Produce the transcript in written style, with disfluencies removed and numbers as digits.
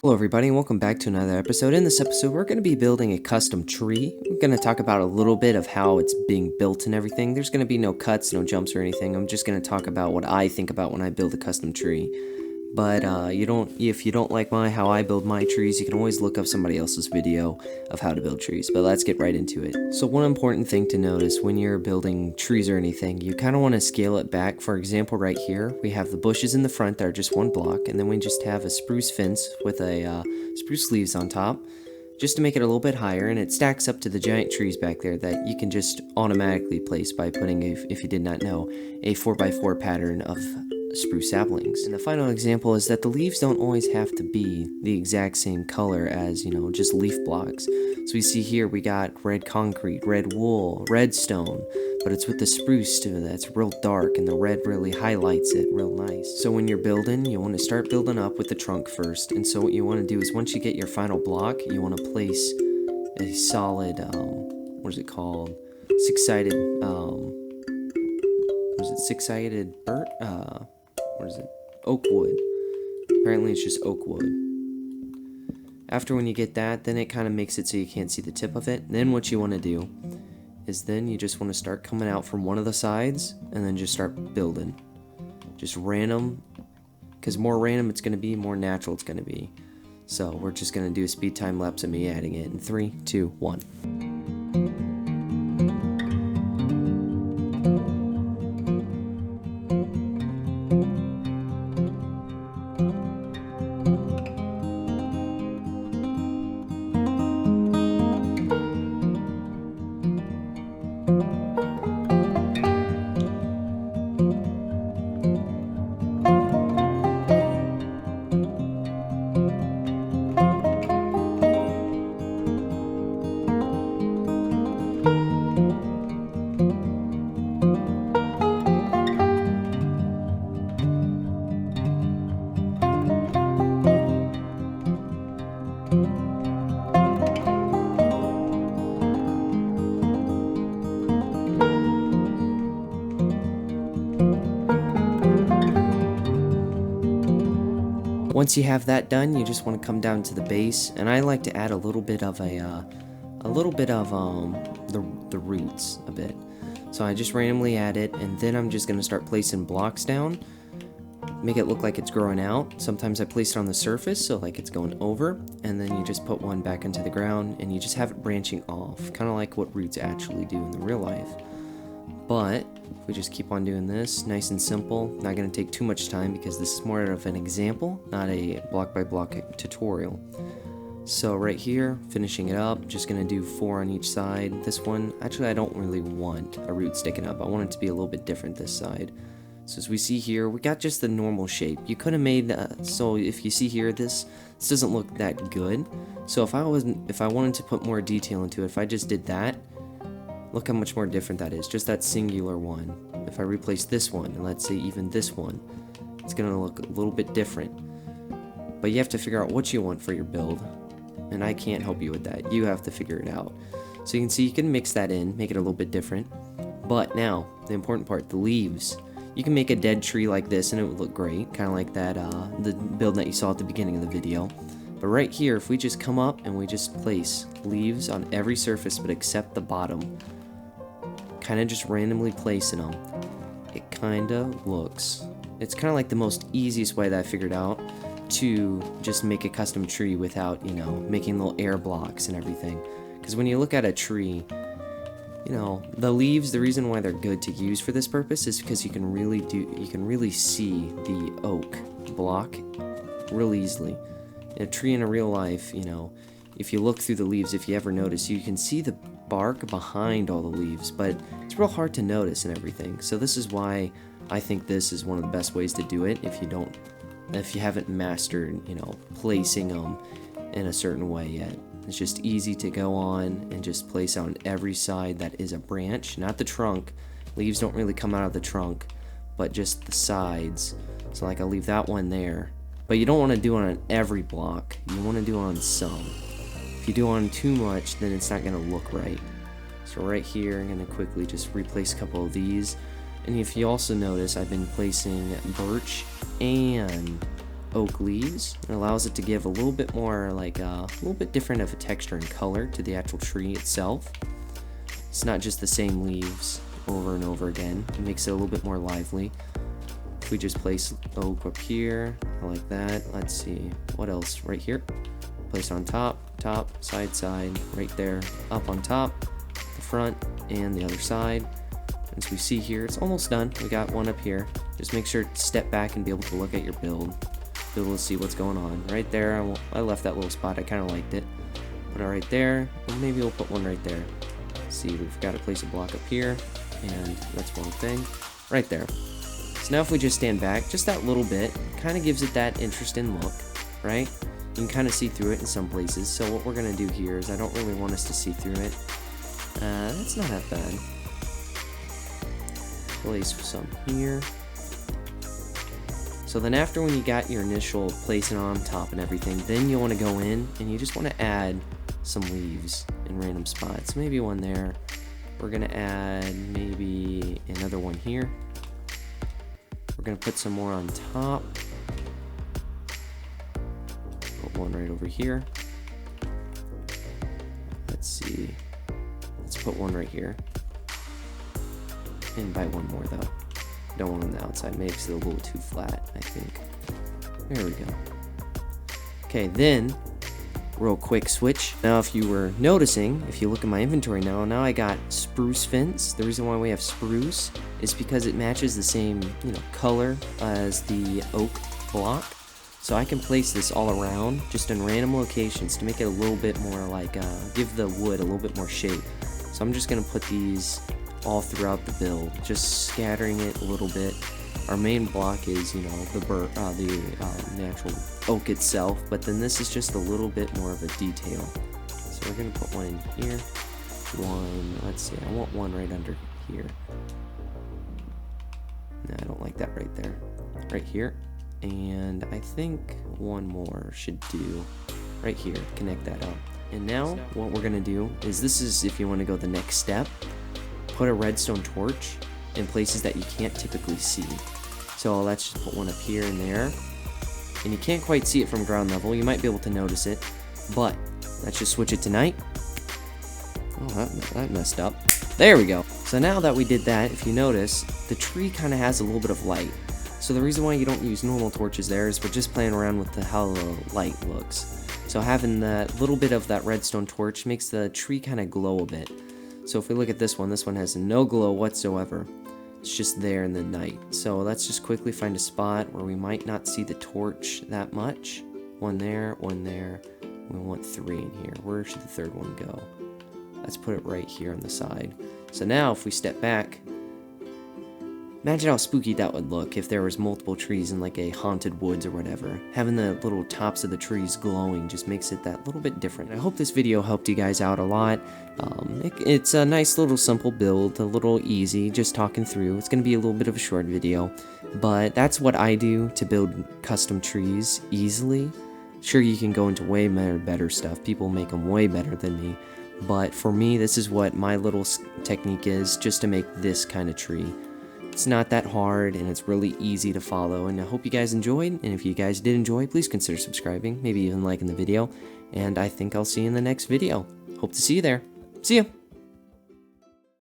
Hello everybody and welcome back to another episode. In this episode we're going to be building a custom tree. We're going to talk about a little bit of how it's being built and everything. There's going to be no cuts, no jumps or anything. I'm just going to talk about what I think about when I build a custom tree. But if you don't like how I build my trees, you can always look up somebody else's video of how to build trees. But let's get right into it. So one important thing to notice when you're building trees or anything, you kind of want to scale it back. For example, right here, we have the bushes in the front that are just one block, and then we just have a spruce fence with a spruce leaves on top, just to make it a little bit higher, and it stacks up to the giant trees back there that you can just automatically place by putting, if you did not know, a 4x4 pattern of spruce saplings. And the final example is that the leaves don't always have to be the exact same color as, just leaf blocks. So we see here we got red concrete, red wool, red stone, but it's with the spruce too that's real dark, and the red really highlights it real nice. So when you're building, you want to start building up with the trunk first. And so what you want to do is once you get your final block, you want to place a solid, what is it called? Six-sided, six-sided oak wood. Apparently it's just oak wood. After when you get that, then it kind of makes it so you can't see the tip of it. And then what you want to do is then you just want to start coming out from one of the sides and then just start building. Just random, because more random it's going to be, more natural it's going to be. So we're just going to do a speed time lapse of me adding it in 3, 2, 1. Once you have that done, you just want to come down to the base, and I like to add a little bit of the roots a bit. So I just randomly add it, and then I'm just going to start placing blocks down, make it look like it's growing out. Sometimes I place it on the surface, so like it's going over, and then you just put one back into the ground, and you just have it branching off, kind of like what roots actually do in the real life. But if we just keep on doing this, nice and simple, not going to take too much time because this is more of an example, not a block by block tutorial. So right here, finishing it up, just going to do 4 on each side. This one, actually I don't really want a root sticking up. I want it to be a little bit different this side. So as we see here, we got just the normal shape. You could have made, so if you see here, this doesn't look that good. So if I wanted to put more detail into it, if I just did that, look how much more different that is, just that singular one. If I replace this one, and let's say even this one, it's going to look a little bit different. But you have to figure out what you want for your build, and I can't help you with that. You have to figure it out. So you can see you can mix that in, make it a little bit different. But now, the important part, the leaves. You can make a dead tree like this and it would look great, kind of like that, the build that you saw at the beginning of the video. But right here, if we just come up and we just place leaves on every surface but except the bottom, kind of just randomly placing them, it kind of looks, it's kind of like the most easiest way that I figured out to just make a custom tree without, making little air blocks and everything. Because when you look at a tree, the leaves, the reason why they're good to use for this purpose is because you can really see the oak block real easily. In a tree in a real life, if you look through the leaves, if you ever notice, you can see the bark behind all the leaves, but it's real hard to notice and everything. So this is why I think this is one of the best ways to do it if you haven't mastered, placing them in a certain way yet. It's just easy to go on and just place on every side that is a branch, not the trunk. Leaves don't really come out of the trunk, but just the sides. So like I'll leave that one there. But you don't want to do it on every block. You want to do it on some. If you do on too much, then it's not going to look right. So right here, I'm going to quickly just replace a couple of these. And if you also notice, I've been placing birch and oak leaves. It allows it to give a little bit more, like a little bit different of a texture and color to the actual tree itself. It's not just the same leaves over and over again. It makes it a little bit more lively. If we just place oak up here, I like that. Let's see, what else? Right here. Place on top, side, right there, up on top, the front, and the other side. As we see here, it's almost done. We got one up here. Just make sure to step back and be able to look at your build. Be able to see what's going on. Right there, I left that little spot. I kind of liked it. Put it right there, and maybe we'll put one right there. See, we've got to place a block up here, and that's one thing. Right there. So now if we just stand back, just that little bit, kind of gives it that interesting look, right? You can kind of see through it in some places. So what we're going to do here is I don't really want us to see through it. That's not that bad. Place some here. So then after when you got your initial placing on top and everything, then you want to go in and you just want to add some leaves in random spots. Maybe one there. We're going to add maybe another one here. We're going to put some more on top. Put one right over here. Let's see. Let's put one right here. Invite one more though. Don't want on the outside. Makes it a little too flat, I think. There we go. Okay, then real quick switch. Now if you were noticing, if you look at my inventory now I got spruce fence. The reason why we have spruce is because it matches the same, color as the oak block. So I can place this all around just in random locations to make it a little bit more like give the wood a little bit more shape. So I'm just gonna put these all throughout the build, just scattering it a little bit. Our main block is, the natural oak itself, but then this is just a little bit more of a detail. So we're gonna put one in here. One, let's see, I want one right under here. No, I don't like that right there. Right here. And I think one more should do right here. Connect that up. And now what we're gonna do is, this is if you want to go the next step, put a redstone torch in places that you can't typically see. So let's just put one up here and there. And you can't quite see it from ground level. You might be able to notice it, but let's just switch it to night. Oh, that messed up. There we go. So now that we did that, if you notice, the tree kind of has a little bit of light. So the reason why you don't use normal torches there is we're just playing around with how the light looks. So having that little bit of that redstone torch makes the tree kind of glow a bit. So if we look at this one has no glow whatsoever. It's just there in the night. So let's just quickly find a spot where we might not see the torch that much. One there, one there. We want 3 in here. Where should the third one go? Let's put it right here on the side. So now if we step back, imagine how spooky that would look if there was multiple trees in like a haunted woods or whatever. Having the little tops of the trees glowing just makes it that little bit different. I hope this video helped you guys out a lot. It's a nice little simple build, a little easy, just talking through. It's going to be a little bit of a short video, but that's what I do to build custom trees easily. Sure, you can go into way better stuff. People make them way better than me. But for me, this is what my little technique is, just to make this kind of tree. It's not that hard, and it's really easy to follow, and I hope you guys enjoyed, and if you guys did enjoy, please consider subscribing, maybe even liking the video, and I think I'll see you in the next video. Hope to see you there. See ya!